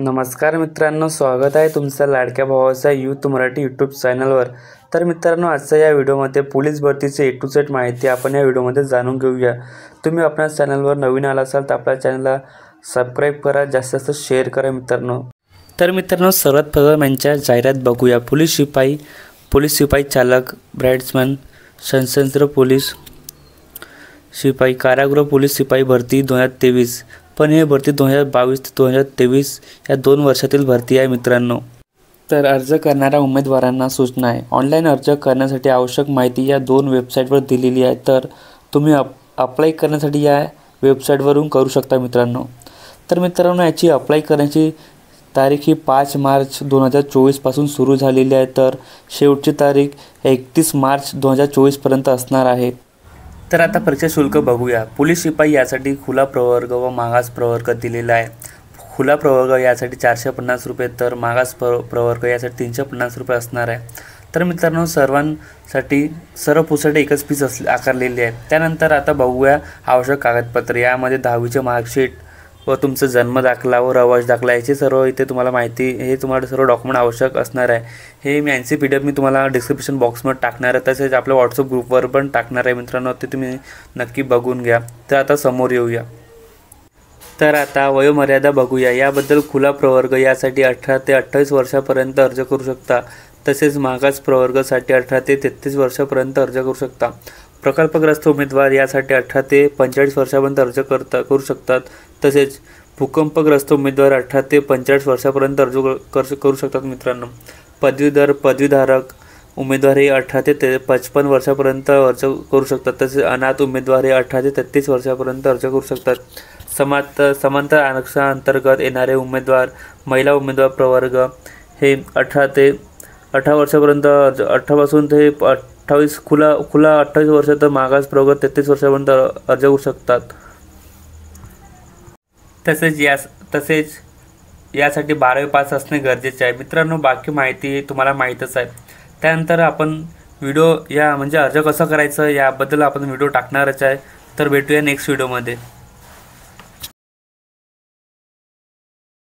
नमस्कार मित्रांनो, स्वागत आहे तुमच्या लाडक्या भावाचा यूथ मराठी यूट्यूब चॅनलवर। तर मित्रांनो, आजच्या या व्हिडिओमध्ये पोलीस भरतीची ए टू झेड माहिती आपण या व्हिडिओमध्ये जाणून घेऊया। तुम्ही आपल्या चॅनलवर नवीन आला असाल तर आपल्या चॅनलला सबस्क्राइब करा, जास्तीत जास्त शेअर करा मित्रांनो। तर मित्रांनो, सर्वात प्रथम यांच्या जाहिरात बघूया। पोलीस शिपाई चालक, ब्राइड्समॅन, सशस्त्र पोलीस शिपाई, कारागृह पोलीस शिपाई भरती 2023। पण हे भरती 2022 ते 2023 या 2 वर्षातील भरती आहे मित्रांनो। तर अर्ज करणाऱ्या उमेदवारांना सूचना आहे, ऑनलाईन अर्ज करण्यासाठी आवश्यक माहिती या 2 वेबसाईटवर दिलेली आहे। तर तुम्ही अप्लाय करण्यासाठी या वेबसाईटवरून करू शकता मित्रांनो। तर मित्रांनो, याची अप्लाय करण्याची तारीख ही 5 मार्च 2024 पासून सुरू झालेली आहे। तर शेवटची तारीख 31 मार्च 2024 पर्यंत असणार आहे। तर आता परीक्षा शुल्क बघूया। पोलीस शिपाई यासाठी खुला प्रवर्ग व मागास प्रवर्ग दिलेला आहे। खुला प्रवर्ग यासाठी 450 रुपये, तर मागास प्रवर्ग यासाठी 350 रुपये असणार आहे। तर मित्रांनो, सर्वांसाठी सर्व पोस्टसाठी एकच फीस आकारलेली आहे। त्यानंतर आता बघूया आवश्यक कागदपत्र। यामध्ये 10वीचे मार्कशीट व तुमचा जन्म दाखला व रहिवासी दाखला याची सर्व इथे तुम्हाला माहिती, हे तुम्हाला सर्व डॉक्युमेंट आवश्यक असणार आहे। हे मी यांची PDF मी तुम्हाला डिस्क्रिप्शन बॉक्समध्ये टाकणार आहे, तसेच आपल्या व्हॉट्सअप ग्रुपवर पण टाकणार आहे मित्रांनो, ते तुम्ही नक्की बघून घ्या। तर आता समोर येऊया। तर आता वयोमर्यादा बघूया। याबद्दल खुला प्रवर्ग यासाठी 18 ते 28 वर्षापर्यंत अर्ज करू शकता, तसेच मागास प्रवर्गासाठी 18 ते 33 वर्षापर्यंत अर्ज करू शकता। प्रकल्पग्रस्त उमेदवार यासाठी 18 ते 45 वर्षापर्यंत अर्ज करू शकतात, तसेच भूकंपग्रस्त उमेदवार 18 ते 45 वर्षापर्यंत अर्ज करू शकतात मित्रांनो। पदवीधारक उमेदवार हे 18 ते 55 वर्षापर्यंत अर्ज करू शकतात, तसेच अनाथ उमेदवार हे 18 ते 33 वर्षापर्यंत अर्ज करू शकतात। समांतर आरक्षणाअंतर्गत येणारे उमेदवार, महिला उमेदवार प्रवर्ग हे 18 वर्षापर्यंत 18 पासून ते 28 खुला 28 वर्ष, तर मागास प्रवर्ग 33 वर्षापर्यंत अर्ज करू शकतात। तसेच यासाठी 12वी पास असणे गरजेचे आहे मित्रांनो। बाकी माहिती तुम्हाला माहीतच आहे। त्यानंतर आपण व्हिडिओ अर्ज कसं करायचं याबद्दल आपण व्हिडिओ टाकणारच आहे। तर भेटूया नेक्स्ट व्हिडिओमध्ये।